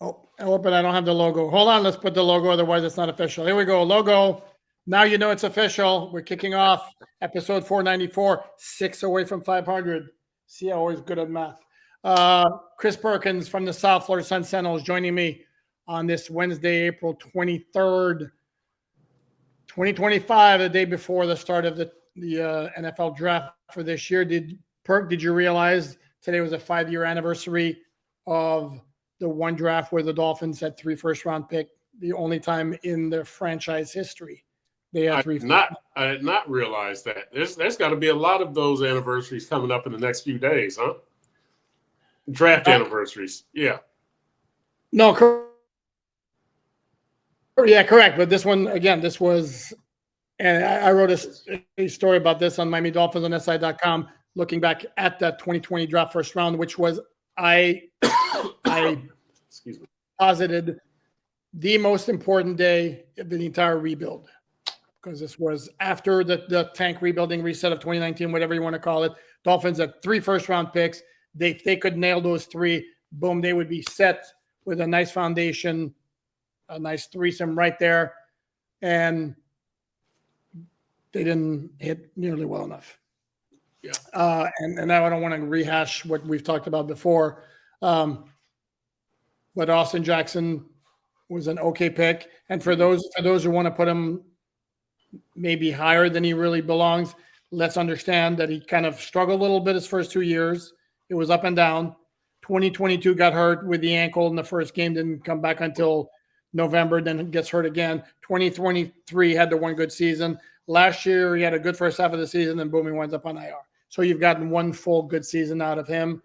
Oh, I hope I don't have the logo. Hold on, let's put the logo, otherwise it's not official. Here we go, logo. Now you know it's official. We're kicking off episode 494, 6 away from 500. See, I'm always good at math. Chris Perkins from the South Florida Sun Sentinels joining me on this Wednesday, April 23rd, 2025, the day before the start of the NFL draft for this year. Did you realize today was a 5-year anniversary of the one draft where the Dolphins had 3 first-round picks, the only time in their franchise history they had 3. I did not realize that. There's got to be a lot of those anniversaries coming up in the next few days, huh? Draft anniversaries, yeah. No, correct. But this one, again, this was, and I wrote a story about this on Miami Dolphins on SI.com, looking back at that 2020 draft first round, which was I Excuse me. posited the most important day of the entire rebuild, because this was after the tank rebuilding reset of 2019, whatever you want to call it. Dolphins had 3 first-round picks. If they could nail those 3, boom, they would be set with a nice foundation, a nice threesome right there. And they didn't hit nearly well enough. Yeah. And now I don't want to rehash what we've talked about before. But Austin Jackson was an okay pick. And for those who want to put him maybe higher than he really belongs, let's understand that he kind of struggled a little bit his first 2 years. It was up and down. 2022 got hurt with the ankle in the first game, didn't come back until November, then gets hurt again. 2023 had the one good season. Last year, he had a good first half of the season, and boom, he winds up on IR. So you've gotten one full good season out of him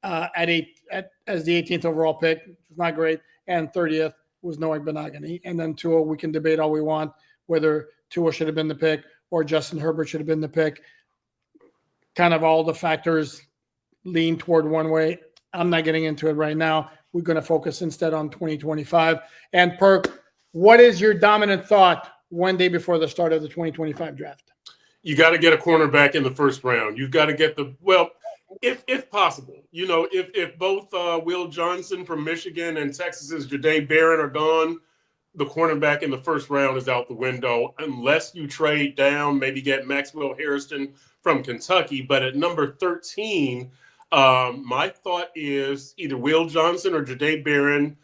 as the 18th overall pick. It's not great. And 30th was Noah Benogany. And then Tua, we can debate all we want whether Tua should have been the pick or Justin Herbert should have been the pick. Kind of all the factors lean toward one way. I'm not getting into it right now. We're going to focus instead on 2025. And Perk, what is your dominant thought one day before the start of the 2025 draft? You got to get a cornerback in the first round. You've got to get if possible, if both Will Johnson from Michigan and Texas's Jahdae Barron are gone, the cornerback in the first round is out the window unless you trade down, maybe get Maxwell Harrison from Kentucky. But at number 13, my thought is either Will Johnson or Jahdae Barron.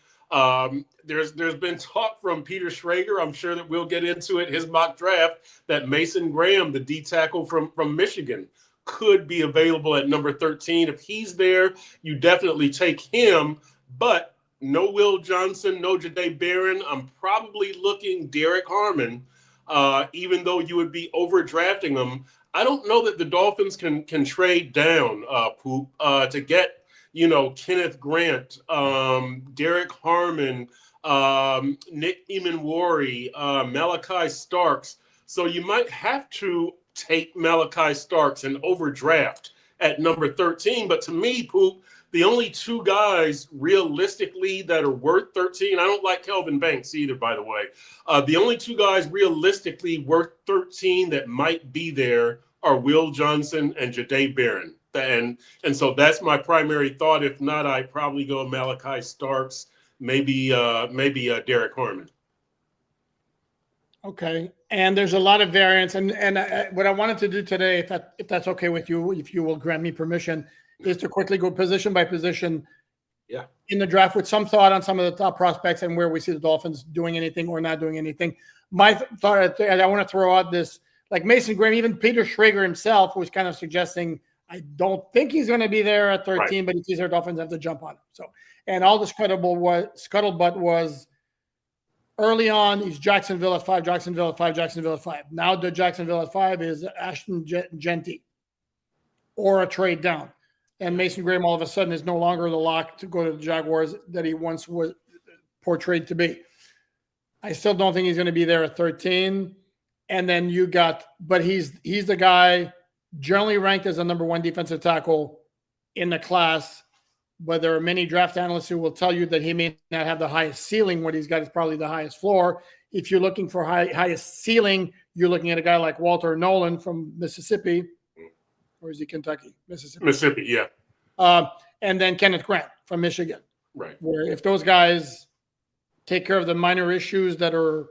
There's been talk from Peter Schrager, I'm sure that we'll get into it, his mock draft, that Mason Graham, the D tackle from Michigan, could be available at number 13. If he's there, you definitely take him. But no Will Johnson, no Jahdae Barron. I'm probably looking Derek Harmon, even though you would be overdrafting him. I don't know that the Dolphins can trade down, to get, Kenneth Grant, Derek Harmon, Nick Emanwari, Malachi Starks. So you might have to take Malachi Starks and overdraft at number 13. But to me, Poop, the only 2 guys realistically that are worth 13, I don't like Kelvin Banks either, by the way. The only 2 guys realistically worth 13 that might be there are Will Johnson and Jahdae Barron. And so that's my primary thought. If not, I'd probably go Malachi Starks, maybe Derek Harmon. Okay. And there's a lot of variance. And what I wanted to do today, if that's okay with you, if you will grant me permission, is to quickly go position by position in the draft with some thought on some of the top prospects and where we see the Dolphins doing anything or not doing anything. My thought, and I want to throw out this, like Mason Graham, even Peter Schrager himself was kind of suggesting, I don't think he's going to be there at 13, right, but he sees our Dolphins have to jump on him. So, and all the scuttlebutt was early on, he's Jacksonville at 5, Jacksonville at 5, Jacksonville at 5. Now the Jacksonville at 5 is Ashton Genty or a trade down. And Mason Graham all of a sudden is no longer the lock to go to the Jaguars that he once was portrayed to be. I still don't think he's going to be there at 13. And then but he's the guy generally ranked as a number 1 defensive tackle in the class. But there are many draft analysts who will tell you that he may not have the highest ceiling. What he's got is probably the highest floor. If you're looking for highest ceiling, you're looking at a guy like Walter Nolan from Mississippi. Or is he Kentucky? Mississippi, yeah. And then Kenneth Grant from Michigan. Right. Where if those guys take care of the minor issues that are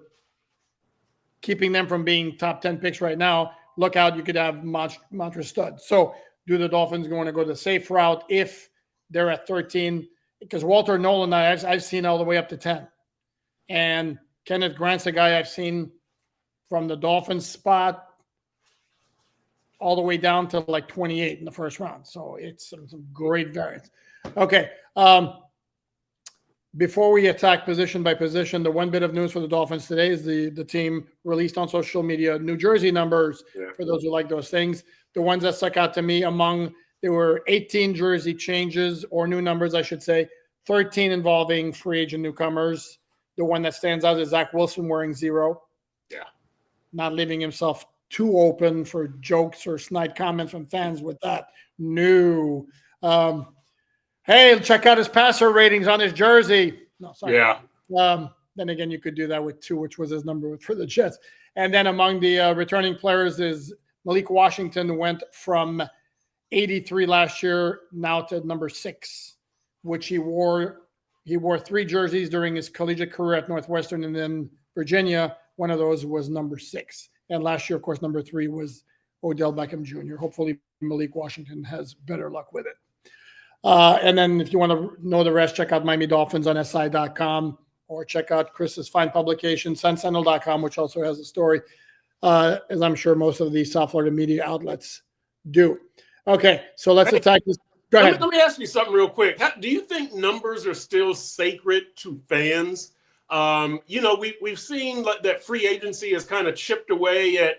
keeping them from being top 10 picks right now, look out, you could have monstrous studs. So do the Dolphins going to go the safe route if they're at 13? Because Walter Nolan, I've seen all the way up to 10. And Kenneth Grant's a guy I've seen from the Dolphins spot all the way down to like 28 in the first round. So it's some great variance. Okay. Before we attack position by position, the one bit of news for the Dolphins today is the team released on social media New Jersey numbers for those who like those things. The ones that stuck out to me there were 18 jersey changes or new numbers, I should say, 13 involving free agent newcomers. The one that stands out is Zach Wilson wearing 0. Yeah. Not leaving himself too open for jokes or snide comments from fans with that. No. Hey, check out his passer ratings on his jersey. No, sorry. Yeah. Then again, you could do that with 2, which was his number for the Jets. And then among the returning players is Malik Washington went from 83 last year now to number 6, which he wore 3 jerseys during his collegiate career at Northwestern and then Virginia. One of those was number 6. And last year, of course, number 3 was Odell Beckham Jr. Hopefully Malik Washington has better luck with it. And then if you want to know the rest, check out Miami Dolphins on SI.com or check out Chris's fine publication, SunSentinel.com, which also has a story, as I'm sure most of the South Florida media outlets do. Okay, so let's attack this. Go ahead. Let me ask you something real quick. Do you think numbers are still sacred to fans? We've seen that free agency has kind of chipped away at,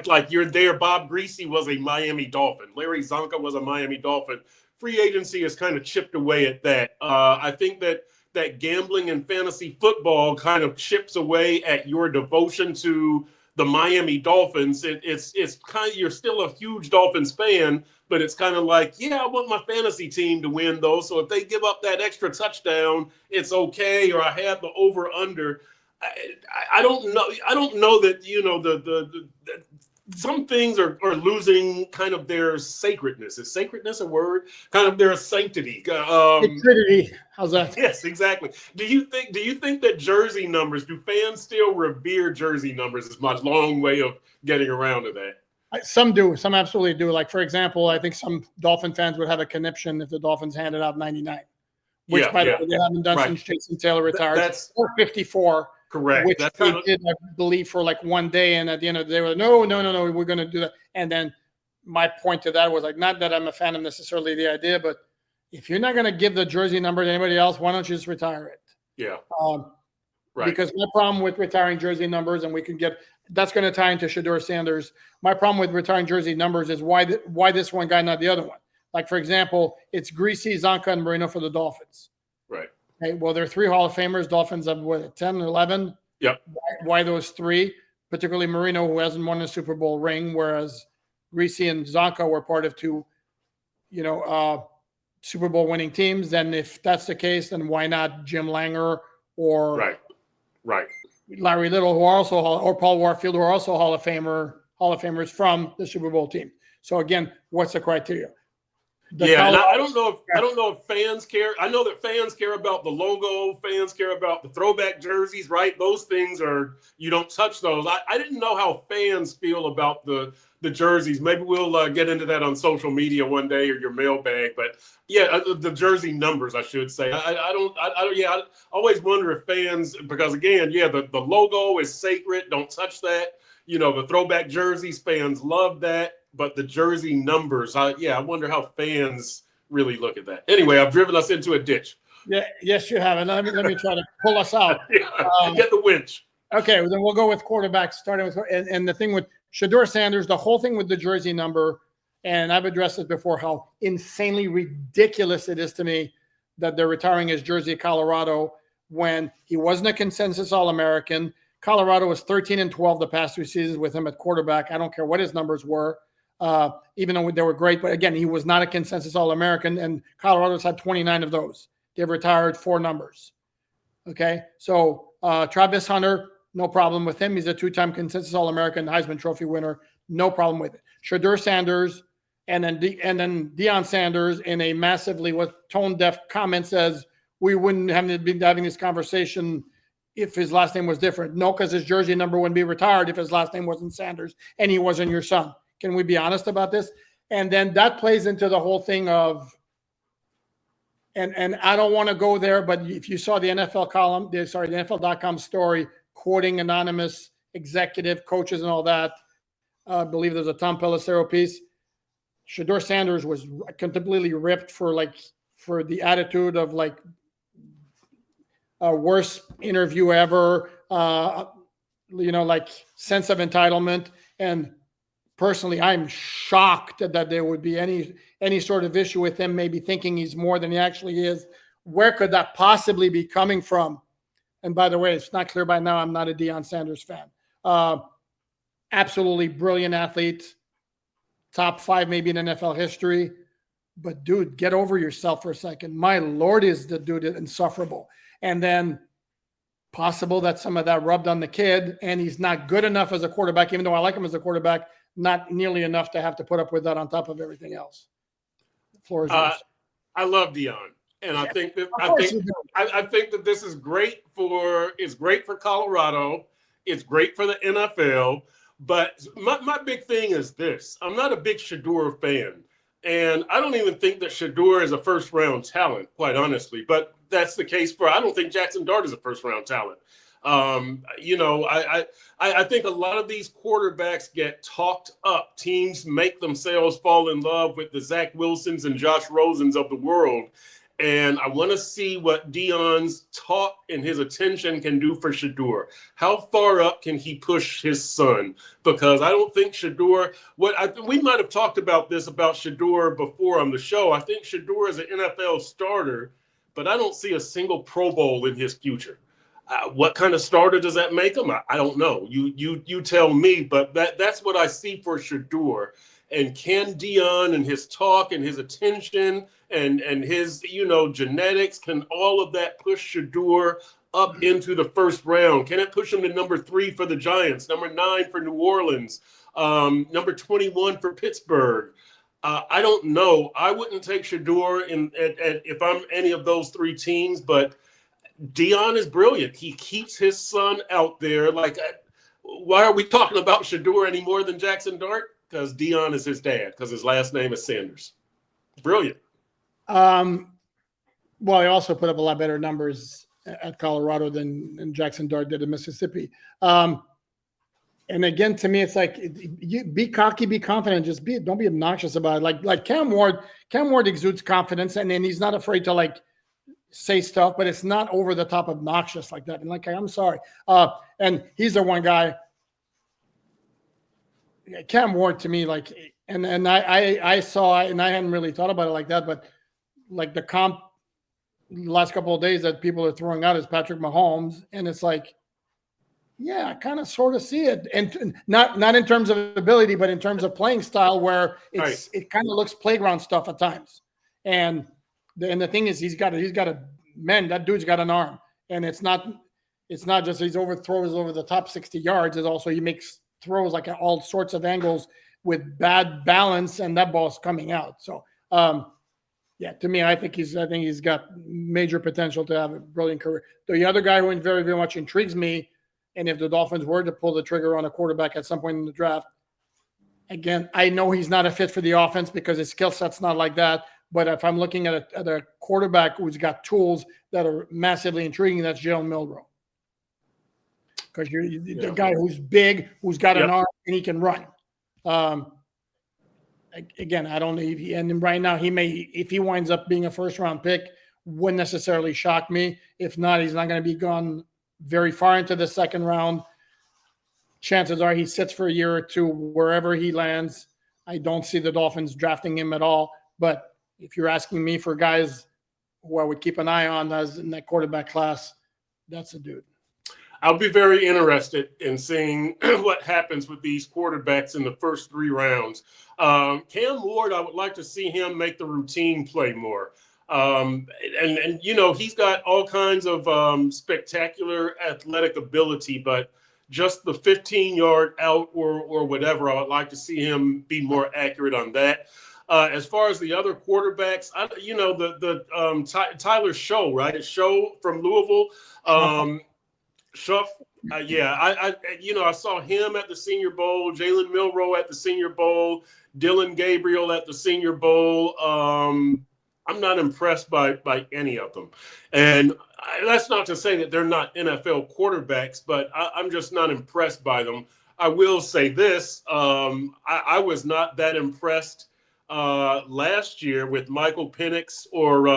like you're there. Bob Greasy was a Miami Dolphin. Larry Zonka was a Miami Dolphin. Free agency has kind of chipped away at that. I think that gambling and fantasy football kind of chips away at your devotion to the Miami Dolphins. It's kind of, you're still a huge Dolphins fan, but it's kind of like, yeah, I want my fantasy team to win though. So if they give up that extra touchdown, it's okay. Or I have the over under. I don't know. I don't know that, the some things are losing kind of their sacredness. Is sacredness a word? Kind of their sanctity. Sanctity. How's that? Yes, exactly. Do you think that jersey numbers, do fans still revere jersey numbers? Is my long way of getting around to that. Some do. Some absolutely do. Like, for example, I think some Dolphin fans would have a conniption if the Dolphins handed out 99, which, by the way, they haven't done since Jason Taylor retired. That's or 54. Correct. Which That's they did, I believe, for like one day. And at the end of the day, they were like, no, we're going to do that. And then my point to that was like, not that I'm a fan of necessarily the idea, but if you're not going to give the jersey number to anybody else, why don't you just retire it? Yeah. Right. Because my problem with retiring jersey numbers, and that's going to tie into Shedeur Sanders. My problem with retiring jersey numbers is why this one guy, not the other one. Like, for example, it's Greasy, Zonka, and Marino for the Dolphins. Right. Okay, well, there are 3 Hall of Famers. Dolphins have, 10 or 11? Yep. Why those 3? Particularly Marino, who hasn't won a Super Bowl ring, whereas Greasy and Zonka were part of 2, Super Bowl winning teams. Then if that's the case, then why not Jim Langer or Right. Larry Little, who are also or Paul Warfield, who are also Hall of Famers from the Super Bowl team. So again, what's the criteria? And I don't know if fans care. I know that fans care about the logo. Fans care about the throwback jerseys, right? Those things you don't touch those. I didn't know how fans feel about the jerseys. Maybe we'll get into that on social media one day or your mailbag. But yeah, the jersey numbers, I should say. I always wonder if fans, because again, the logo is sacred. Don't touch that. The throwback jerseys, fans love that. But the jersey numbers, I wonder how fans really look at that. Anyway, I've driven us into a ditch. Yeah, yes, you have. And let me try to pull us out. Get the winch. Okay, well, then we'll go with quarterbacks, starting with and the thing with Shedeur Sanders, the whole thing with the jersey number, and I've addressed this before, how insanely ridiculous it is to me that they're retiring his jersey at Colorado when he wasn't a consensus All-American. Colorado was 13-12 the past 2 seasons with him at quarterback. I don't care what his numbers were. Even though they were great, but again, he was not a consensus All-American, and Colorado's had 29 of those. They've retired 4 numbers. Okay, so Travis Hunter, no problem with him. He's a 2-time consensus All-American, Heisman Trophy winner, no problem with it. Shedeur Sanders And then Deion Sanders in a massively tone deaf comment says we wouldn't have been having this conversation if his last name was different. No, because his jersey number wouldn't be retired if his last name wasn't Sanders and he wasn't your son. Can we be honest about this? And then that plays into the whole thing of, and I don't want to go there, but if you saw the NFL column, the NFL.com story quoting anonymous executive coaches and all that, I believe there's a Tom Pelissero piece. Shedeur Sanders was completely ripped for the attitude of like worst interview ever, like sense of entitlement. And personally, I'm shocked that there would be any sort of issue with him maybe thinking he's more than he actually is. Where could that possibly be coming from? And by the way, it's not clear by now, I'm not a Deion Sanders fan. Absolutely brilliant athlete, top 5 maybe in NFL history. But dude, get over yourself for a second. My Lord, is the dude insufferable. And then possible that some of that rubbed on the kid, and he's not good enough as a quarterback, even though I like him as a quarterback, not nearly enough to have to put up with that on top of everything else. The floor is yours. I love Deion. And I think that this is great for Colorado. It's great for the NFL. But my big thing is this. I'm not a big Shedeur fan. And I don't even think that Shedeur is a first-round talent, quite honestly. But that's the case I don't think Jackson Dart is a first-round talent. I think a lot of these quarterbacks get talked up. Teams make themselves fall in love with the Zach Wilsons and Josh Rosens of the world. And I want to see what Deion's talk and his attention can do for Shedeur. How far up can he push his son? Because I don't think Shedeur, we might have talked about this about Shedeur before on the show. I think Shedeur is an NFL starter, but I don't see a single Pro Bowl in his future. What kind of starter does that make him? I don't know. You tell me, but that's what I see for Shedeur. And can Deion and his talk and his attention and his, genetics, can all of that push Shedeur up into the first round? Can it push him to number 3 for the Giants, number 9 for New Orleans, number 21 for Pittsburgh? I don't know. I wouldn't take Shedeur if I'm any of those 3 teams, but Deion is brilliant. He keeps his son out there. Why are we talking about Shedeur any more than Jackson Dart? Because Deion is his dad, because his last name is Sanders. Brilliant. Well, he also put up a lot better numbers at Colorado than Jackson Dart did in Mississippi. And again, to me, it's like, you be cocky, be confident, don't be obnoxious about it. Like Cam Ward exudes confidence, and then he's not afraid to say stuff, but it's not over the top obnoxious like that. And I'm sorry. And he's the one guy. Cam Ward to me, and I saw, and I hadn't really thought about it like that, but the comp the last couple of days that people are throwing out is Patrick Mahomes, and it's like, yeah, I kind of sort of see it, and not in terms of ability, but in terms of playing style, where it kind of looks playground stuff at times. And the thing is, that dude's got an arm, and it's not just he's throws over the top 60 yards. It's also he makes throws at all sorts of angles with bad balance, and that ball's coming out. So, to me, I think he's got major potential to have a brilliant career. The other guy who very, very much intrigues me, and if the Dolphins were to pull the trigger on a quarterback at some point in the draft, again, I know he's not a fit for the offense because his skill set's not like that. But if I'm looking at a quarterback who's got tools that are massively intriguing, that's Jalen Milroe. Because you're the guy who's big, who's got an arm, and he can run. Again, I don't know and right now if he winds up being a first-round pick, wouldn't necessarily shock me. If not, he's not going to be gone very far into the second round. Chances are he sits for a year or two wherever he lands. I don't see the Dolphins drafting him at all. But if you're asking me for guys who I would keep an eye on as in that quarterback class, that's a dude. I'll be very interested in seeing what happens with these quarterbacks in the first 3 rounds. Cam Ward, I would like to see him make the routine play more. And he's got all kinds of spectacular athletic ability, but just the 15-yard out or whatever, I would like to see him be more accurate on that. As far as the other quarterbacks, Tyler Show, right? It's Show from Louisville. Shuff, I saw him at the Senior Bowl, Jalen Milroe at the Senior Bowl, Dylan Gabriel at the Senior Bowl. I'm not impressed by any of them. And that's not to say that they're not NFL quarterbacks, but I'm just not impressed by them. I will say this. I was not that impressed last year with Michael Penix or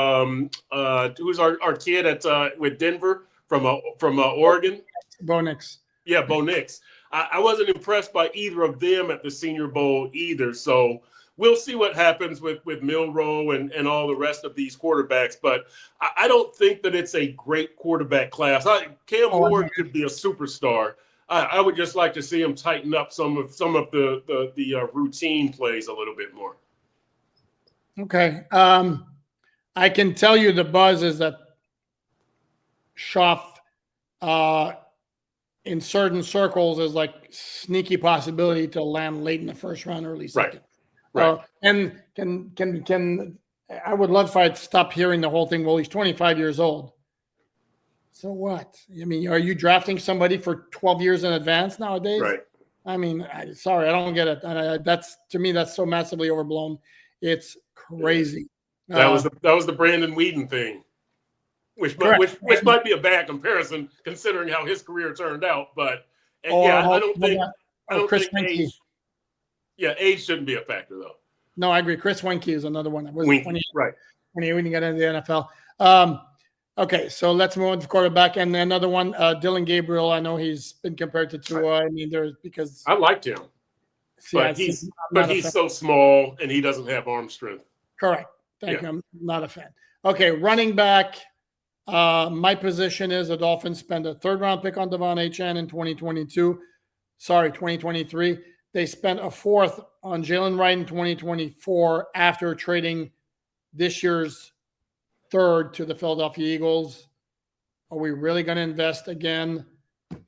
who's our kid at with Denver from Oregon. Bo Nix. Yeah, Bo Nix. I wasn't impressed by either of them at the Senior Bowl either. So we'll see what happens with Milroe and all the rest of these quarterbacks. But I don't think that it's a great quarterback class. Cam Ward could be a superstar. I would just like to see him tighten up some of the routine plays a little bit more. Okay. I can tell you the buzz is that Schaff in certain circles is like sneaky possibility to land late in the first round, early second. Right. And can I would love if I'd stop hearing the whole thing. Well, he's 25 years old. So what? I mean, are you drafting somebody for 12 years in advance nowadays? Right. I mean, sorry, I don't get it. That's, to me, that's so massively overblown. It's crazy. That was the Brandon Whedon thing, which might be a bad comparison considering how his career turned out. But I don't think age. Yeah, age shouldn't be a factor though. No, I agree. Chris Weinke is another one that was right when he got into the NFL. Okay, so let's move on to quarterback, and another one, Dylan Gabriel. I know he's been compared to Tua. I mean, there's because I liked him, but he's so small and he doesn't have arm strength. Correct. Thank you. I'm not a fan. Okay, running back. My position is the Dolphins spent a third-round pick on Devon Achane in 2023. They spent a fourth on Jalen Wright in 2024 after trading this year's third to the Philadelphia Eagles. Are we really going to invest again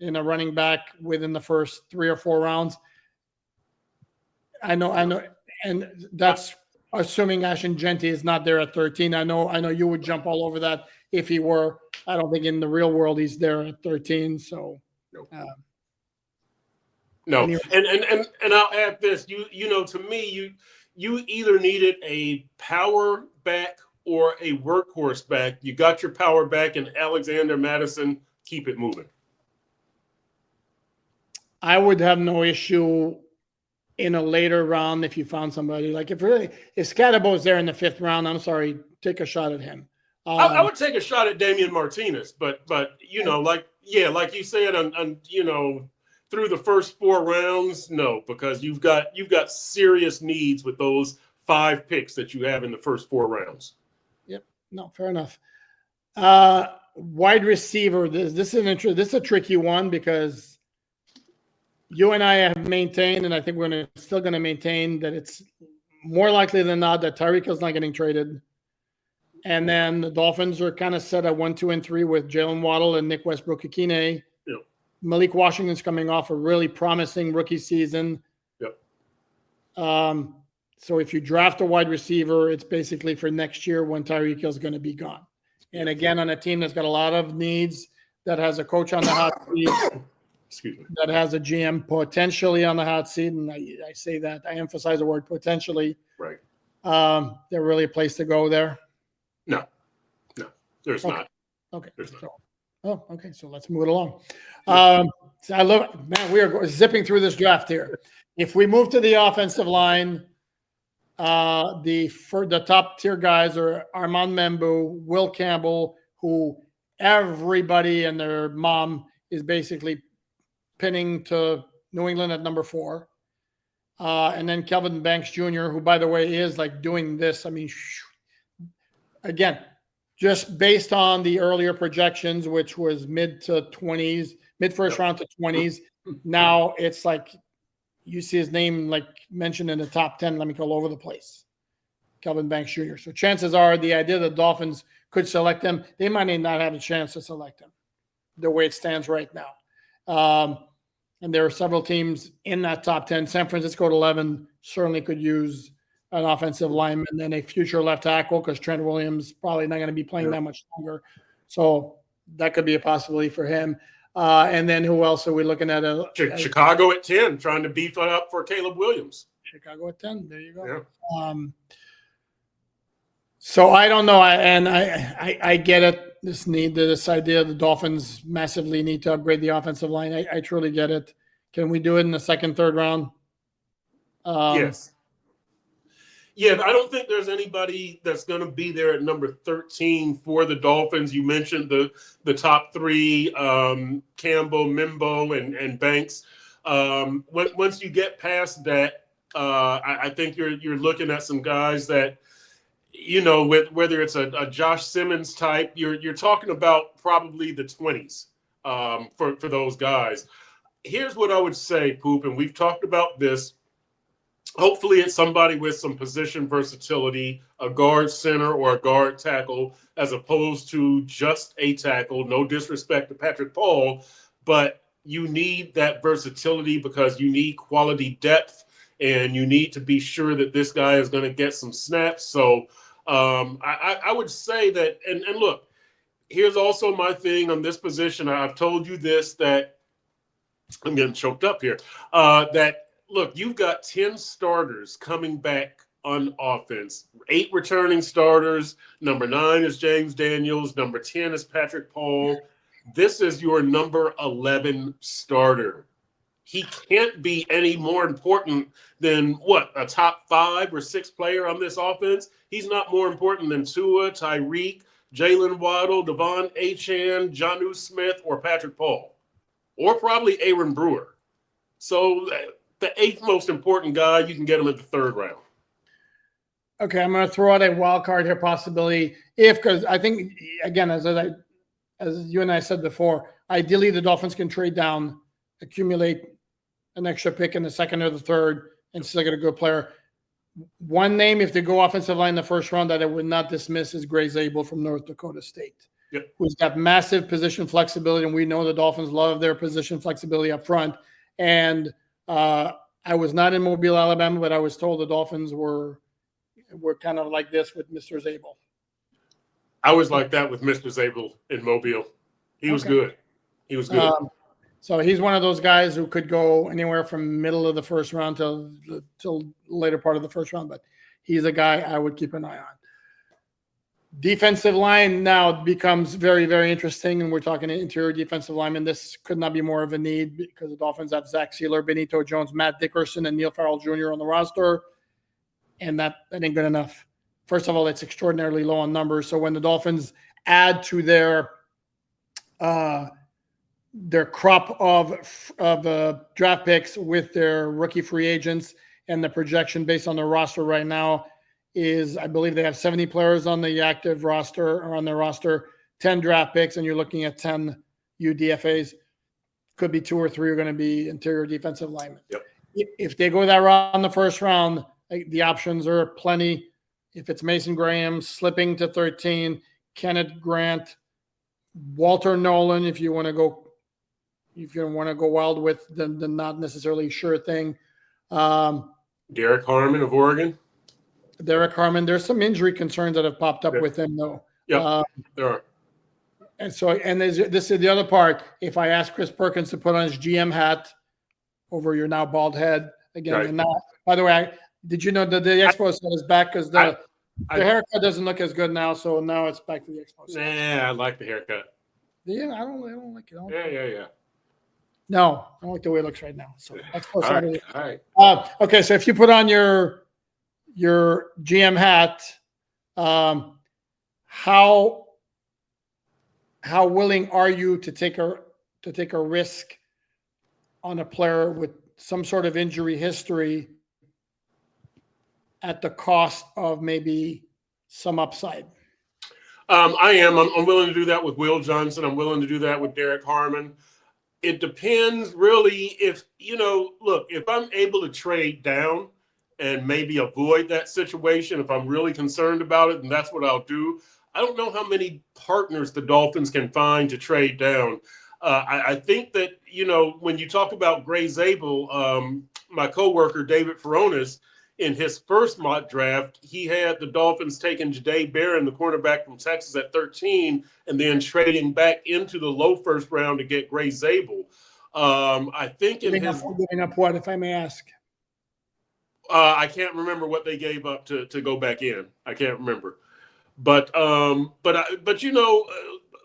in a running back within the first 3 or 4 rounds? I know, and that's assuming Ashton Genty is not there at 13. I know you would jump all over that if he were. I don't think in the real world he's there at 13. So, no. Anyway. And I'll add this. To me, you either needed a power back or a workhorse back. You got your power back in Alexander Madison. Keep it moving. I would have no issue in a later round if you found somebody. Like if Scadabo's there in the 5th round, I'm sorry, take a shot at him. I would take a shot at Damian Martinez, but like you said, on through the first 4 rounds, no, because you've got serious needs with those 5 picks that you have in the first 4 rounds. Yep. No, fair enough. Wide receiver. This is a tricky one because you and I have maintained, and I think we're still going to maintain that it's more likely than not that Tyreek Hill's not getting traded. And then the Dolphins are kind of set at 1, 2, and 3 with Jalen Waddle and Nick Westbrook-Ikine. Yep. Malik Washington's coming off a really promising rookie season. Yep. So if you draft a wide receiver, it's basically for next year when Tyreek Hill's going to be gone. And again, on a team that's got a lot of needs, that has a coach on the hot seat, that has a GM potentially on the hot seat, and I say that, I emphasize the word potentially. Right. They're really a place to go there. No, there's not. Okay. There's not. Okay. So let's move it along. So I love, man, we are zipping through this draft here. If we move to the offensive line, the top tier guys are Armand Membu, Will Campbell, who everybody and their mom is basically pinning to New England at number 4. And then Kelvin Banks Jr., who, by the way, is like doing this. I mean, again, just based on the earlier projections, which was mid first round to 20s. Now it's like you see his name like mentioned in the top 10. Let me go all over the place. Kelvin Banks Jr. So chances are the idea that the Dolphins could select him, they might not have a chance to select him the way it stands right now. And there are several teams in that top 10. San Francisco at 11 certainly could use an offensive lineman and a future left tackle because Trent Williams probably not going to be playing that much longer. So that could be a possibility for him. And then who else are we looking at? Chicago at 10, trying to beef it up for Caleb Williams. Chicago at 10. There you go. Yeah. So I don't know. I get it. This idea the Dolphins massively need to upgrade the offensive line. I truly get it. Can we do it in the second, third round? Yes. Yeah, I don't think there's anybody that's going to be there at number 13 for the Dolphins. You mentioned the top three, Campbell, Mimbo, and Banks. Once you get past that, I think you're looking at some guys that, with whether it's a Josh Simmons type, you're talking about probably the 20s for those guys. Here's what I would say, Poop, and we've talked about this. Hopefully it's somebody with some position versatility, a guard center or a guard tackle, as opposed to just a tackle. No disrespect to Patrick Paul, but you need that versatility because you need quality depth and you need to be sure that this guy is going to get some snaps. So I would say that, and look, here's also my thing on this position. I've told you this, that I'm getting choked up here, that look, you've got 10 starters coming back on offense, 8 returning starters. Number 9 is James Daniels. Number 10 is Patrick Paul. This is your number 11 starter. He can't be any more important than a top 5 or 6 player on this offense. He's not more important than Tua, Tyreek, Jalen Waddle, Devon Achane, Jonnu Smith, or Patrick Paul, or probably Aaron Brewer. So the 8th most important guy, you can get him in the 3rd round. Okay, I'm going to throw out a wild card here possibility. Because I think, again, as you and I said before, ideally the Dolphins can trade down, accumulate an extra pick in the 2nd or the 3rd, and still get a good player. One name, if they go offensive line in the 1st round, that I would not dismiss is Gray Zabel from North Dakota State, who's got massive position flexibility, and we know the Dolphins love their position flexibility up front. And I was not in Mobile, Alabama, but I was told the Dolphins were kind of like this with Mr. Zabel. I was like that with Mr. Zabel in Mobile. He was good. He was good. So he's one of those guys who could go anywhere from middle of the 1st round till later part of the 1st round, but he's a guy I would keep an eye on. Defensive line now becomes very, very interesting, and we're talking interior defensive linemen. This could not be more of a need because the Dolphins have Zach Sealer, Benito Jones, Matt Dickerson, and Neil Farrell Jr. on the roster, and that ain't good enough. First of all, it's extraordinarily low on numbers. So when the Dolphins add to their crop of draft picks with their rookie free agents, and the projection based on their roster right now is, I believe they have 70 players on the active roster or on their roster, 10 draft picks, and you're looking at 10 UDFAs. Could be 2 or 3 are going to be interior defensive linemen. Yep. If they go that route in the 1st round, the options are plenty. If it's Mason Graham slipping to 13, Kenneth Grant, Walter Nolan, if you want to go wild with the not necessarily sure thing. Derek Harmon of Oregon. Derek Harmon. There's some injury concerns that have popped up with him, though. Yeah, there are. And so, this is the other part. If I ask Chris Perkins to put on his GM hat over your now bald head again, Right. and now, by the way, did you know that the Expo set is back because the haircut doesn't look as good now, so now it's back to the Expo set. Nah, I like the haircut. Yeah, I don't like it. Yeah. No, I don't like the way it looks right now. So Expo Saturday. All right. Okay, so if you put on your GM hat, how willing are you to take a risk on a player with some sort of injury history at the cost of maybe some upside? I am. I'm willing to do that with Will Johnson. I'm willing to do that with Derek Harmon. It depends really if I'm able to trade down and maybe avoid that situation, if I'm really concerned about it, and that's what I'll do. I don't know how many partners the Dolphins can find to trade down. I think that, when you talk about Gray Zabel, my coworker, David Furones, in his first mock draft, he had the Dolphins taking Jahdae Barron, the cornerback from Texas, at 13, and then trading back into the low first round to get Gray Zabel. I think giving up what, if I may ask? I can't remember what they gave up to go back in. I can't remember, but you know,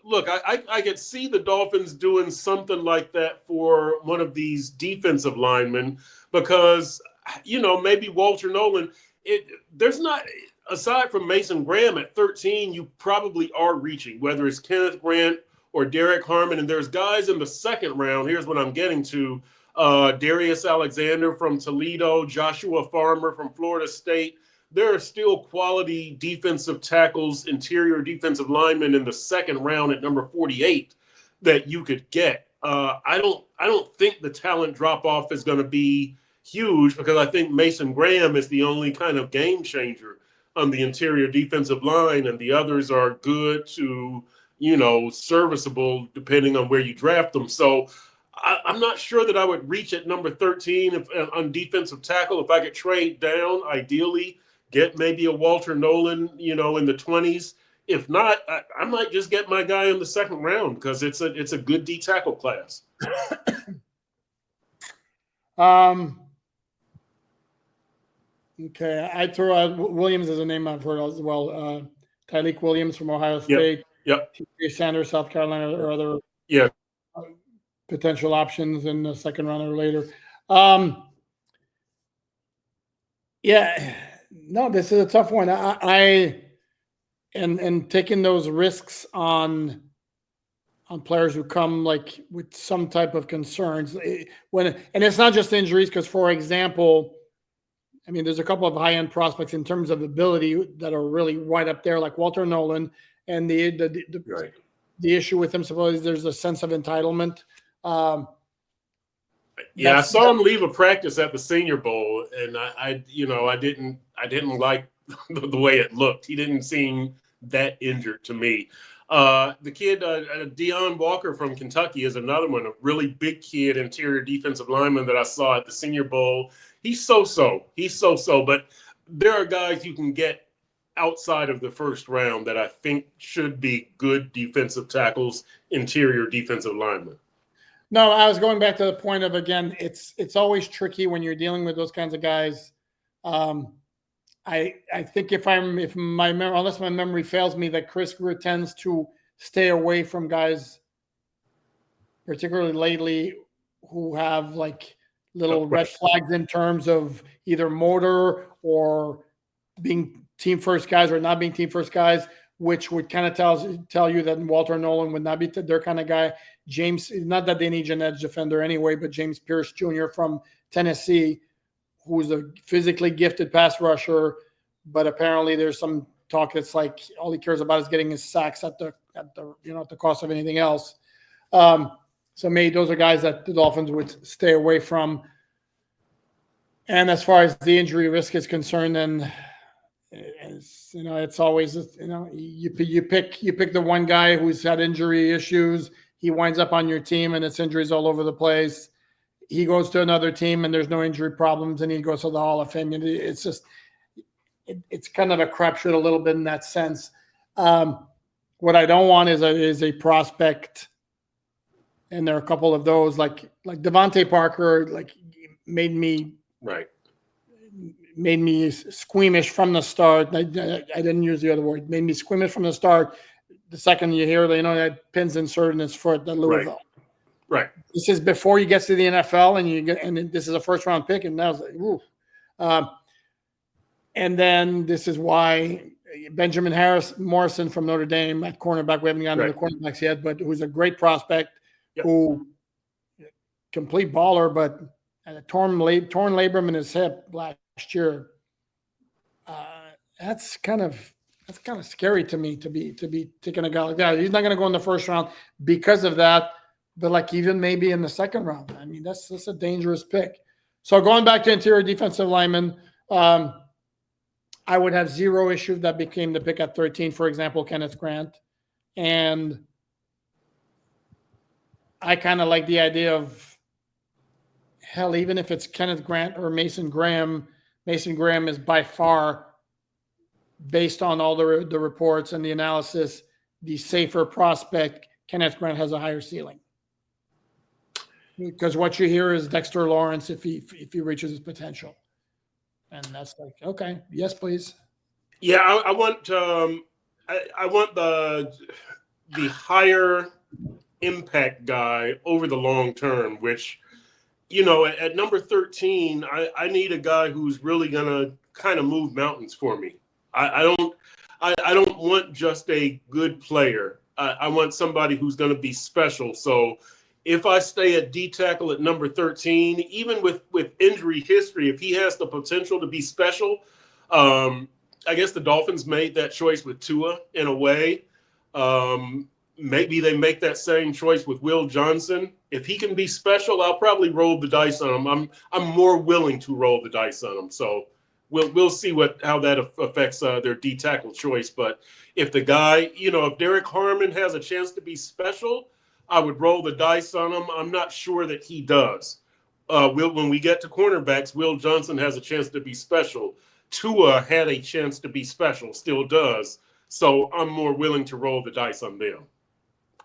look, I could see the Dolphins doing something like that for one of these defensive linemen because, you know, maybe Walter Nolan. There's not, aside from Mason Graham at 13, you probably are reaching, whether it's Kenneth Grant or Derek Harmon, and there's guys in the second round. Here's what I'm getting to. Darius Alexander from Toledo, Joshua Farmer from Florida State. There are still quality defensive tackles, interior defensive linemen in the second round at number 48 that you could get. I don't think the talent drop off is going to be huge because I think Mason Graham is the only kind of game changer on the interior defensive line, and the others are good to, you know, serviceable depending on where you draft them. So I'm not sure that I would reach at number 13 on defensive tackle. If I could trade down, ideally, get maybe a Walter Nolan, you know, in the 20s. If not, I might just get my guy in the second round because it's a good D tackle class. Okay, I throw out Williams as a name I've heard as well. Tyleik Williams from Ohio State. Yep. TJ Sanders, South Carolina, or other potential options in the second round or later. Yeah, no, this is a tough one. And taking those risks on players who come like with some type of concerns and it's not just injuries, because for example, I mean, there's a couple of high-end prospects in terms of ability that are really right up there, like Walter Nolan, and the issue with him, suppose there's a sense of entitlement. I saw him leave a practice at the Senior Bowl, and I didn't like the way it looked. He didn't seem that injured to me. The kid, Deion Walker from Kentucky, is another one, a really big kid, interior defensive lineman that I saw at the Senior Bowl. He's so-so, but there are guys you can get outside of the first round that I think should be good defensive tackles, interior defensive linemen. No, I was going back to the point of, again, it's always tricky when you're dealing with those kinds of guys. I think unless my memory fails me, that Chris Greer tends to stay away from guys, particularly lately, who have like little red flags in terms of either motor or being team first guys or not being team first guys, which would kind of tell you that Walter Nolan would not be their kind of guy. James, not that they need an edge defender anyway, but James Pierce Jr. from Tennessee, who's a physically gifted pass rusher, but apparently there's some talk that's like all he cares about is getting his sacks at the cost of anything else. So maybe those are guys that the Dolphins would stay away from. And as far as the injury risk is concerned, then it's always you pick the one guy who's had injury issues. He winds up on your team and it's injuries all over the place. He goes to another team and there's no injury problems, and he goes to the Hall of Fame. It's just it's kind of a crapshoot a little bit in that sense. What I don't want is a prospect, and there are a couple of those like Devontae Parker, like made me squeamish from the start. I didn't use the other word. Made me squeamish from the start. The second you hear that pins inserted in his foot, that Louisville. Right. This is before you get to the NFL, and this is a first round pick, and now it's like, ooh. And then this is why Benjamin Morrison from Notre Dame at cornerback. We haven't gotten to the cornerbacks yet, but who's a great prospect, who complete baller, but a torn labrum in his hip last year. That's kind of scary to me to be taking a guy like that. He's not going to go in the first round because of that, but like even maybe in the second round. I mean, that's a dangerous pick. So going back to interior defensive lineman, I would have zero issue if that became the pick at 13, for example, Kenneth Grant. And I kind of like the idea of, hell, even if it's Kenneth Grant or Mason Graham, Mason Graham is by far, based on all the reports and the analysis, the safer prospect. Kenneth Grant has a higher ceiling. Because what you hear is Dexter Lawrence if he reaches his potential. And that's like, okay, yes, please. Yeah, I want I want the higher impact guy over the long term, which, you know, at number 13, I need a guy who's really gonna kind of move mountains for me. I don't want just a good player. I want somebody who's gonna be special. So if I stay at D tackle at number 13, even with injury history, if he has the potential to be special, I guess the Dolphins made that choice with Tua in a way. Maybe they make that same choice with Will Johnson. If he can be special, I'll probably roll the dice on him. I'm more willing to roll the dice on him. So we'll see how that affects their D tackle choice. But if the guy, you know, if Derek Harmon has a chance to be special, I would roll the dice on him. I'm not sure that he does. When we get to cornerbacks, Will Johnson has a chance to be special. Tua had a chance to be special, still does. So I'm more willing to roll the dice on them.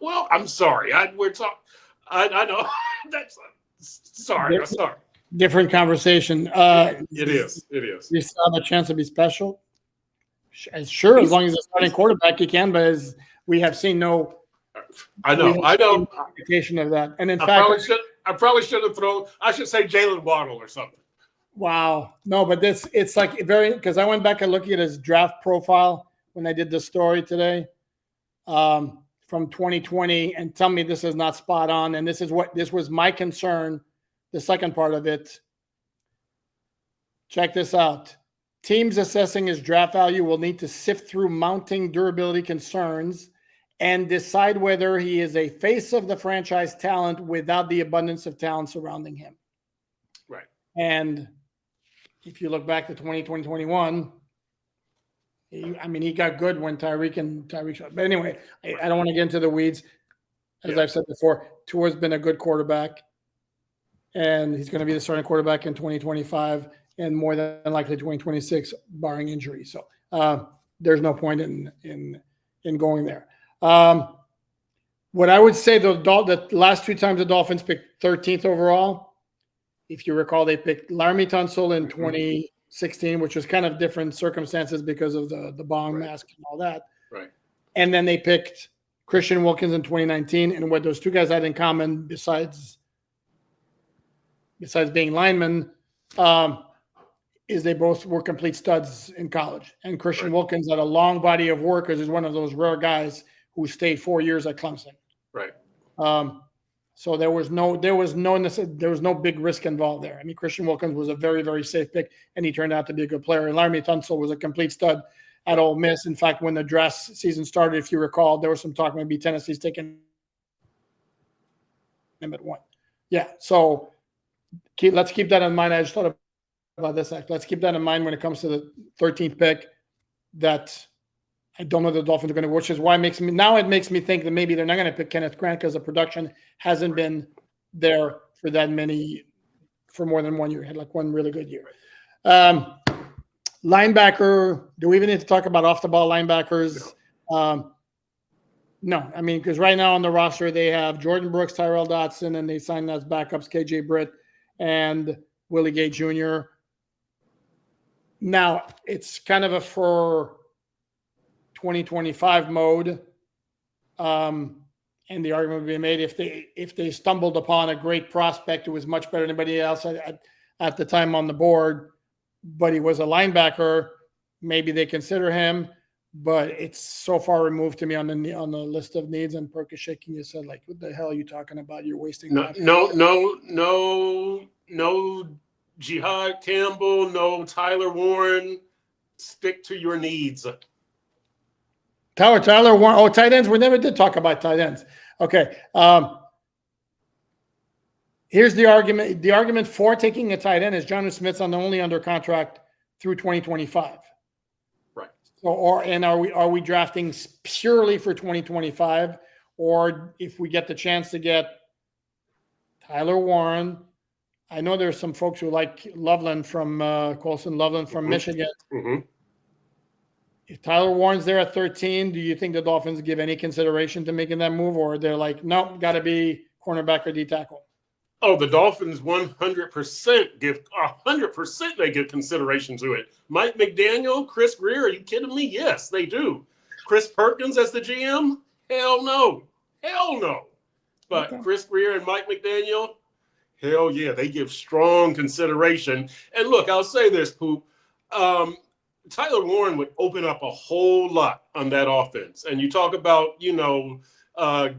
Well, I'm sorry. We're talking. I know. That's sorry. I'm sorry. Different conversation. It is. You still have a chance to be special? Sure, as long as it's starting quarterback, you can. But as we have seen no. I know. Indication of that, and in fact, I probably should have thrown. I should say Jalen Waddle or something. Wow, no, but it's like very, because I went back and looked at his draft profile when I did the story today, from 2020, and tell me this is not spot on. And this was my concern. The second part of it. Check this out. Teams assessing his draft value will need to sift through mounting durability concerns and decide whether he is a face of the franchise talent without the abundance of talent surrounding him. Right. And if you look back to 2021, he got good when Tyreek shot. But anyway, I don't want to get into the weeds. As I've said before, Tua's been a good quarterback, and he's going to be the starting quarterback in 2025 and more than likely 2026, barring injury. So there's no point in going there. What I would say, the last two times the Dolphins picked 13th overall, if you recall, they picked Laramie Tunsil in 2016, which was kind of different circumstances because of the bong mask and all that. Right. And then they picked Christian Wilkins in 2019. And what those two guys had in common, besides being linemen, is they both were complete studs in college. And Christian Wilkins had a long body of work because he's one of those rare guys who stayed 4 years at Clemson. Right. So there was no big risk involved there. I mean, Christian Wilkins was a very, very safe pick, and he turned out to be a good player. And Laramie Tunsil was a complete stud at Ole Miss. In fact, when the draft season started, if you recall, there was some talk maybe Tennessee's taking him at 1. Yeah. So let's keep that in mind. I just thought about this. Let's keep that in mind when it comes to the 13th pick. That I don't know the Dolphins are going to, which is why it makes me think that maybe they're not going to pick Kenneth Grant because the production hasn't been there for more than 1 year. He had like one really good year. Linebacker, do we even need to talk about off the ball linebackers? No, I mean, because right now on the roster they have Jordan Brooks, Tyrell Dotson, and they signed as backups KJ Britt and Willie Gay Jr. Now it's kind of a for 2025 mode, and the argument would be made if they stumbled upon a great prospect who was much better than anybody else at the time on the board, but he was a linebacker, maybe they consider him. But it's so far removed to me on the list of needs. And Perk is shaking his head like, "What the hell are you talking about? You're wasting time." No, Jihad Campbell, no Tyler Warren. Stick to your needs. Tyler Warren. Oh, tight ends. We never did talk about tight ends. Okay. Here's the argument. The argument for taking a tight end is Jonnu Smith's only under contract through 2025. Right. So, are we drafting purely for 2025, or if we get the chance to get Tyler Warren, I know there's some folks who like Loveland from Colson Loveland from Michigan. If Tyler Warren's there at 13, do you think the Dolphins give any consideration to making that move, or they're like, nope, got to be cornerback or D tackle? Oh, the Dolphins 100% give 100% they give consideration to it. Mike McDaniel, Chris Greer, are you kidding me? Yes, they do. Chris Perkins as the GM? Hell no. Hell no. But Chris Greer and Mike McDaniel, hell yeah, they give strong consideration. And look, I'll say this, Poop. Tyler Warren would open up a whole lot on that offense. And you talk about,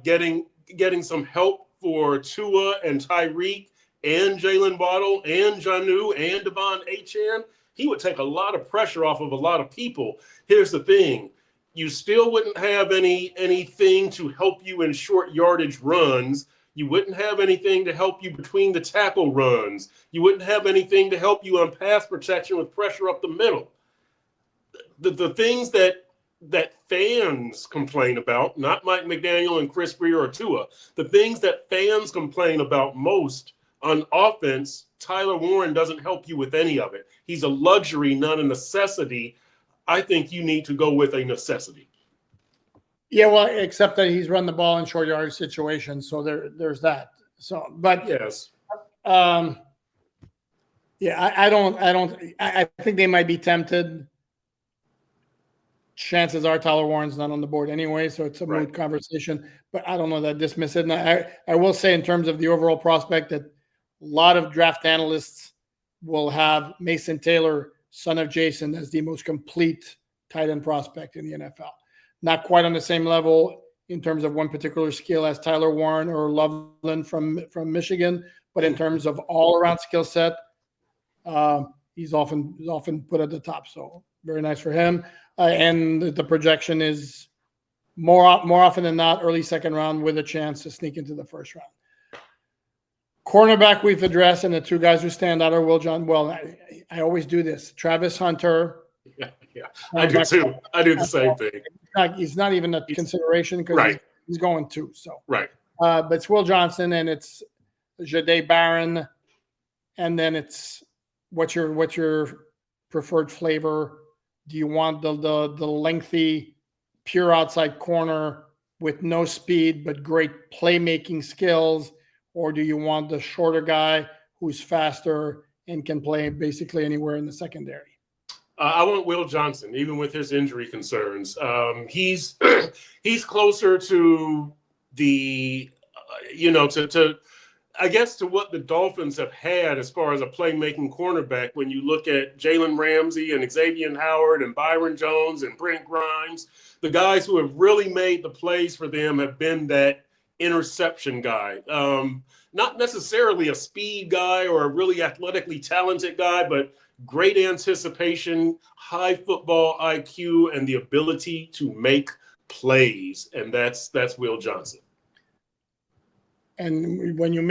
getting some help for Tua and Tyreek and Jalen Waddle and Jonnu and Devon Achane. He would take a lot of pressure off of a lot of people. Here's the thing. You still wouldn't have anything to help you in short yardage runs. You wouldn't have anything to help you between the tackle runs. You wouldn't have anything to help you on pass protection with pressure up the middle. The things that fans complain about, not Mike McDaniel and Chris Greer or Tua, the things that fans complain about most on offense, Tyler Warren doesn't help you with any of it. He's a luxury, not a necessity. I think you need to go with a necessity. Yeah, well, except that he's run the ball in short yardage situations, so there's that. So, but yes, I think they might be tempted. Chances are Tyler Warren's not on the board anyway, so it's a moot conversation. But I don't know that dismiss it. And I will say in terms of the overall prospect that a lot of draft analysts will have Mason Taylor, son of Jason, as the most complete tight end prospect in the NFL. Not quite on the same level in terms of one particular skill as Tyler Warren or Loveland from Michigan, but in terms of all-around skill set, he's often put at the top. So very nice for him. And the projection is more often than not early second round with a chance to sneak into the first round. Cornerback we've addressed, and the two guys who stand out are Will John. Well, I always do this. Travis Hunter. Yeah, I do too. I do the same thing. He's not even a consideration because he's going to. So but it's Will Johnson and it's Jahdae Barron, and then it's what's your preferred flavor? Do you want the lengthy, pure outside corner with no speed but great playmaking skills, or do you want the shorter guy who's faster and can play basically anywhere in the secondary? I want Will Johnson, even with his injury concerns. He's closer to the, I guess, to what the Dolphins have had as far as a playmaking cornerback. When you look at Jalen Ramsey and Xavier Howard and Byron Jones and Brent Grimes, the guys who have really made the plays for them have been that interception guy. Not necessarily a speed guy or a really athletically talented guy, but great anticipation, high football IQ, and the ability to make plays. And that's Will Johnson. And when you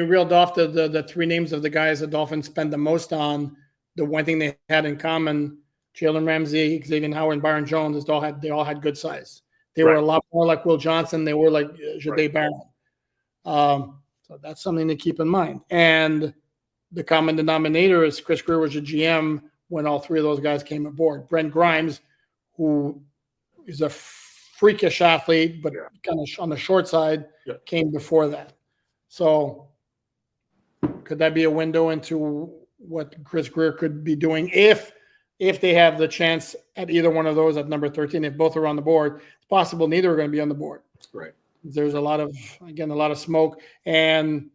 reeled off the three names of the guys the Dolphins spend the most on, the one thing they had in common, Jalen Ramsey, Xavier Howard, and Byron Jones, is they all had good size. They were a lot more like Will Johnson. They were like Jahdae Barron. So that's something to keep in mind. And the common denominator is Chris Greer was a GM when all three of those guys came aboard. Brent Grimes, who is a freakish athlete, but kind of on the short side, came before that. So could that be a window into what Chris Greer could be doing if they have the chance at either one of those at number 13? If both are on the board, it's possible neither are going to be on the board. Right. There's a lot of smoke. And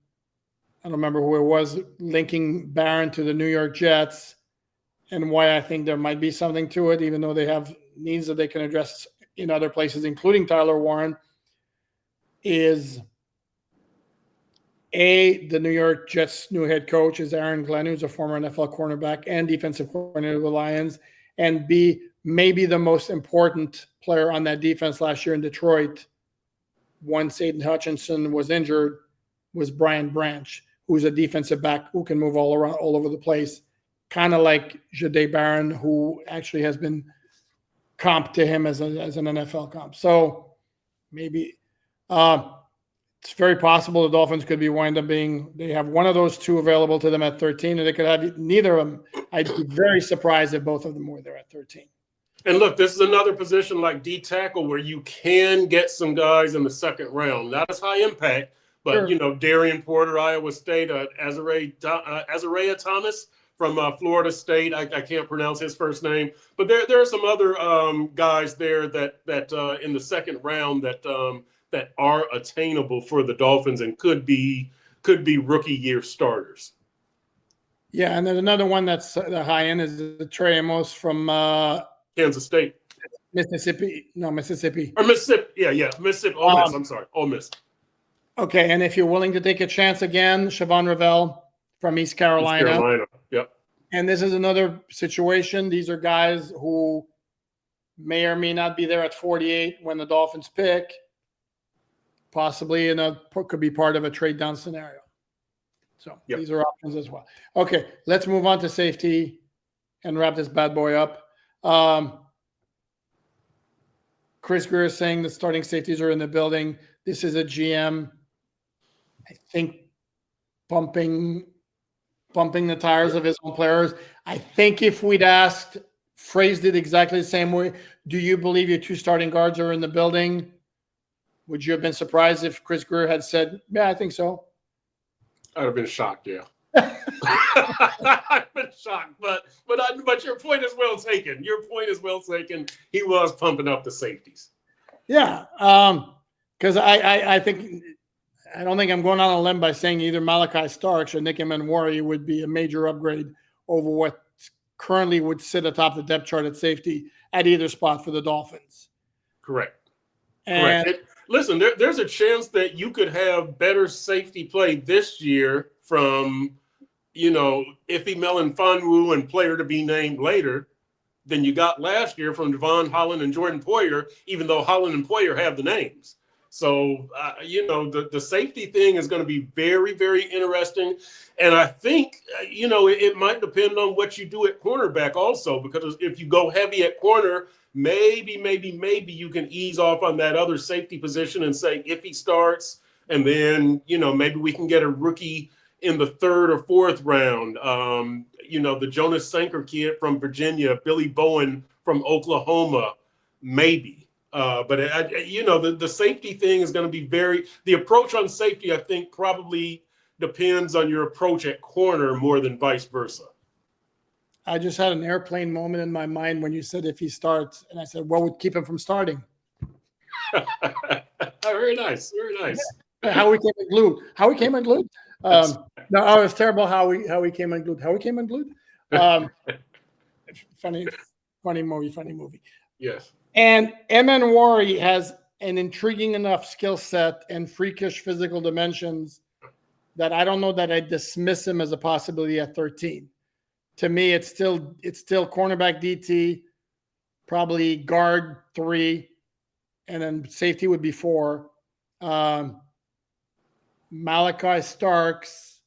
I don't remember who it was linking Barron to the New York Jets and why I think there might be something to it, even though they have needs that they can address in other places, including Tyler Warren, is the New York Jets' new head coach is Aaron Glenn, who's a former NFL cornerback and defensive coordinator of the Lions, and B, maybe the most important player on that defense last year in Detroit, once Aiden Hutchinson was injured, was Brian Branch, who's a defensive back who can move all around, all over the place, kind of like Jahdae Barron, who actually has been comped to him as an NFL comp. So maybe it's very possible the Dolphins could wind up being, they have one of those two available to them at 13, and they could have neither of them. I'd be very surprised if both of them were there at 13. And look, this is another position like D tackle where you can get some guys in the second round. Not as high impact, but Sure. Darian Porter, Iowa State, Azariah Thomas from Florida State. I can't pronounce his first name, but there are some other guys there that in the second round that are attainable for the Dolphins and could be rookie year starters. Yeah, and then another one that's the high end is the Trey Amos from Kansas State. Mississippi. Or Mississippi. Yeah. Mississippi. Ole Miss. I'm sorry. Ole Miss. Okay, and if you're willing to take a chance again, Siobhan Ravel from East Carolina. Yep. And this is another situation. These are guys who may or may not be there at 48 when the Dolphins pick, possibly could be part of a trade down scenario. So These are options as well. Okay, let's move on to safety and wrap this bad boy up. Chris Greer is saying the starting safeties are in the building. This is a GM, I think, pumping the tires of his own players. I think if we'd phrased it exactly the same way, do you believe your two starting guards are in the building? Would you have been surprised if Chris Greer had said, yeah, I think so? I'd have been shocked, yeah. I've been shocked, but your point is well taken. He was pumping up the safeties. Yeah, because I think I don't think I'm going on a limb by saying either Malachi Starks or Nick Emenwari would be a major upgrade over what currently would sit atop the depth chart at safety at either spot for the Dolphins. Correct. Listen, there's a chance that you could have better safety play this year from, Ife Melifonwu and player to be named later than you got last year from Devon Holland and Jordan Poyer, even though Holland and Poyer have the names. So, the safety thing is going to be very, very interesting. And I think, it might depend on what you do at cornerback also, because if you go heavy at corner, maybe you can ease off on that other safety position and say, if he starts, and then, maybe we can get a rookie in the third or fourth round. The Jonas Sanker kid from Virginia, Billy Bowen from Oklahoma, maybe. But the safety thing is going to be the approach on safety, I think, probably depends on your approach at corner more than vice versa. I just had an airplane moment in my mind when you said if he starts, and I said, what would keep him from starting? Very nice. How he came unglued? No, it was terrible how he came unglued. Funny movie. Yes. And Emenwari has an intriguing enough skill set and freakish physical dimensions that I don't know that I dismiss him as a possibility at 13. To me, it's still cornerback DT, probably guard 3, and then safety would be 4. Malachi Starks,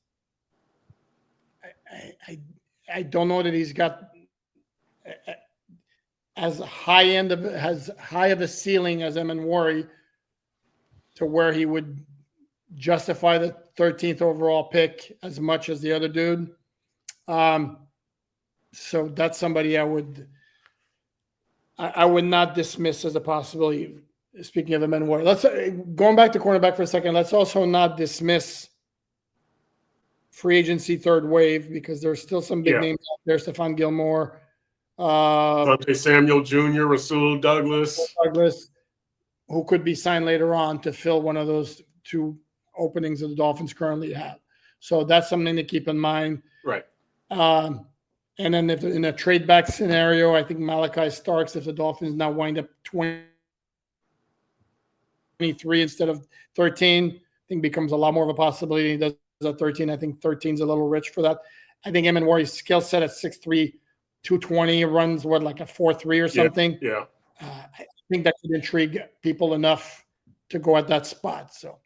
I don't know that he's got as high of a ceiling as Emenwari to where he would justify the 13th overall pick as much as the other dude. So that's somebody I would not dismiss as a possibility. Speaking of Emenwari, going back to cornerback for a second. Let's also not dismiss free agency third wave because there's still some big names out there. Stephon Gilmore, Dante Samuel Jr., Rasul Douglas, who could be signed later on to fill one of those two openings that the Dolphins currently have. So that's something to keep in mind. Right. And then if in a trade back scenario, I think Malachi Starks, if the Dolphins now wind up 23 instead of 13, I think becomes a lot more of a possibility. He does at 13. I think 13 is a little rich for that. I think Emenwari's skill set at 6'3", 220 runs like a 4.3 or something. Yeah. I think that could intrigue people enough to go at that spot. So,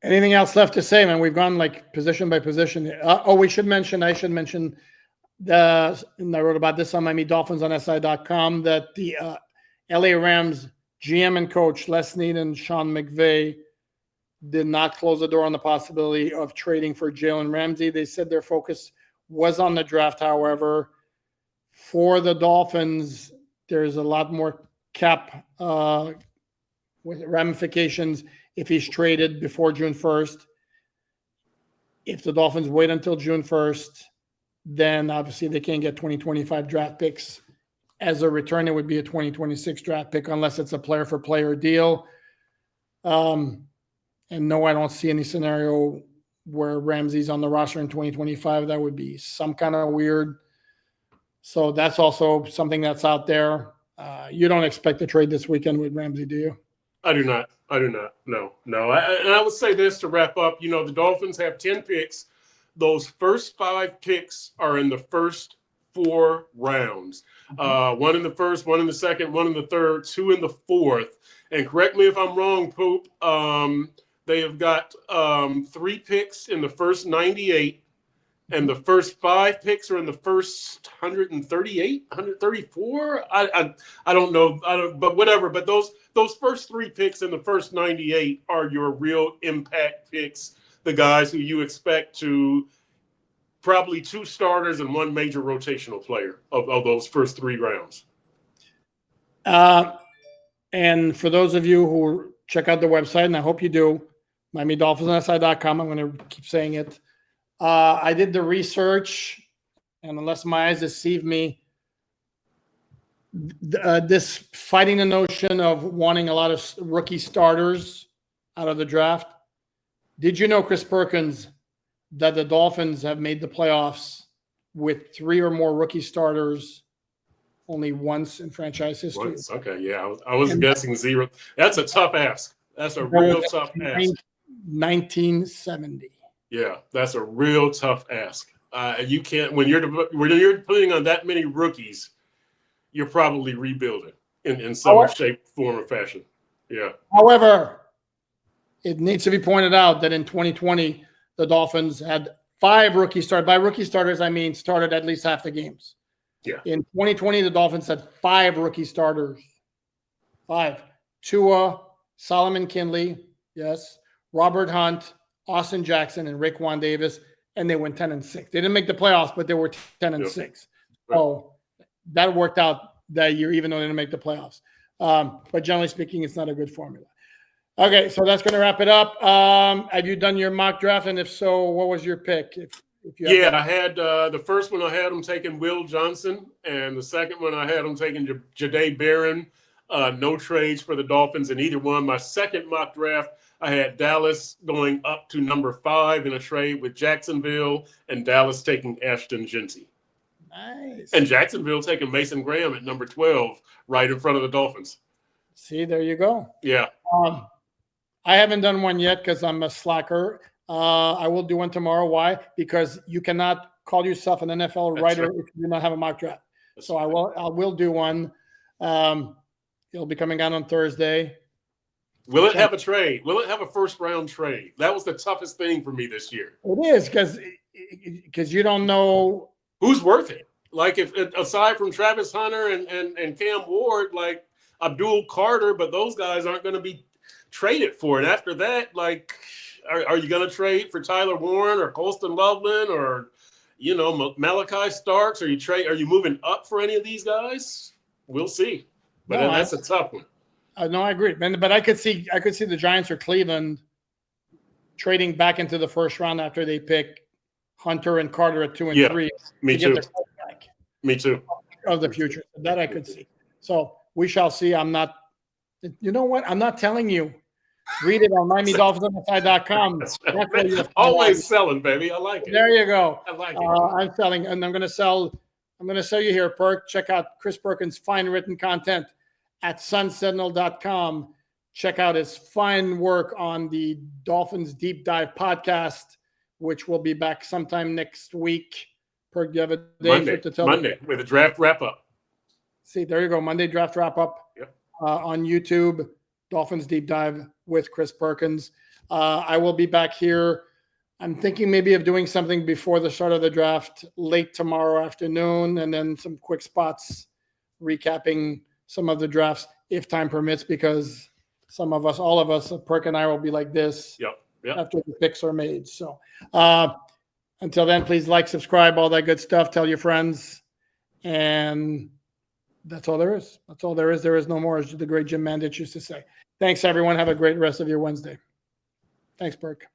anything else left to say, man? We've gone like position by position. I should mention, and I wrote about this on Miami Dolphins on SI.com, that the LA Rams GM and coach Les Snead and Sean McVay did not close the door on the possibility of trading for Jalen Ramsey. They said their focus was on the draft. However, for the Dolphins, there's a lot more cap with ramifications if he's traded before June 1st. If the Dolphins wait until June 1st, then obviously they can't get 2025 draft picks. As a return, it would be a 2026 draft pick unless it's a player-for-player deal. And no, I don't see any scenario where Ramsey's on the roster in 2025. That would be some kind of weird. So that's also something that's out there. You don't expect to trade this weekend with Ramsey, do you? I do not. No. And I would say this to wrap up. The Dolphins have 10 picks. Those first 5 picks are in the first 4 rounds. One in the first, one in the second, one in the third, 2 in the fourth. And correct me if I'm wrong, Poop. They have got 3 picks in the first 98, and the first 5 picks are in the first 138, 134. I don't know. But whatever. But those first 3 picks in the first 98 are your real impact picks. The guys who you expect to probably 2 starters and 1 major rotational player of those first 3 rounds. And for those of you who check out the website, and I hope you do, MiamiDolphinsNSI.com. I'm going to keep saying it. I did the research, and unless my eyes deceive me, this fighting the notion of wanting a lot of rookie starters out of the draft. Did you know, Chris Perkins, that the Dolphins have made the playoffs with 3 or more rookie starters only once in franchise history? Once. Okay, yeah. I was guessing 0. That's a tough ask. That's a real tough ask. 1970. Yeah, that's a real tough ask. You can't when you're putting on that many rookies, you're probably rebuilding in some shape, form, or fashion. Yeah. However, it needs to be pointed out that in 2020, the Dolphins had 5 rookie starters. By rookie starters, I mean started at least half the games. Yeah. In 2020, the Dolphins had 5 rookie starters. 5. Tua, Solomon Kindley, yes, Robert Hunt, Austin Jackson, and Raekwon Davis, and they went 10-6. They didn't make the playoffs, but they were 10-6. Right. So that worked out that year, even though they didn't make the playoffs. But generally speaking, it's not a good formula. Okay, so that's going to wrap it up. Have you done your mock draft? And if so, what was your pick? If you I had the first one I had him taking Will Johnson, and the second one I had him taking Jahdae Barron. No trades for the Dolphins in either one. My second mock draft, I had Dallas going up to number 5 in a trade with Jacksonville, and Dallas taking Ashton Genty. Nice. And Jacksonville taking Mason Graham at number 12, right in front of the Dolphins. See, there you go. Yeah. I haven't done one yet because I'm a slacker. I will do one tomorrow. Why? Because you cannot call yourself an NFL writer if you do not have a mock draft. So I will do one. It'll be coming out on Thursday. Will it have a trade? Will it have a first-round trade? That was the toughest thing for me this year. It is because you don't know who's worth it. Like if aside from Travis Hunter and Cam Ward, like Abdul Carter, but those guys aren't going to be traded for. And after that, like, are you going to trade for Tyler Warren or Colston Loveland or Malachi Starks? Are you moving up for any of these guys? We'll see. But that's a tough one. No, I agree, man. But I could see the Giants or Cleveland trading back into the first round after they pick Hunter and Carter at 2 and 3. Me too. Me too. Of the future. That I could see. So we shall see. I'm not. You know what? I'm not telling you. Read it on MiamiDolphinsNSI.com. Always selling, baby. I like it. There you go. I like it. I'm selling, and I'm going to sell you here, Perk. Check out Chris Perkins' fine written content at sunsentinel.com. Check out his fine work on the Dolphins Deep Dive podcast, which will be back sometime next week. Perk, do you have a day to tell Monday with a draft wrap-up. See, there you go. Monday draft wrap-up. Yep. On YouTube, Dolphins Deep Dive with Chris Perkins. I will be back here. I'm thinking maybe of doing something before the start of the draft, late tomorrow afternoon, and then some quick spots recapping some of the drafts. if time permits, because some of us, all of us, Perk and I will be like this after the picks are made. So until then, please like, subscribe, all that good stuff. Tell your friends. And that's all there is. That's all there is. There is no more, as the great Jim Mandich used to say. Thanks, everyone. Have a great rest of your Wednesday. Thanks, Perk.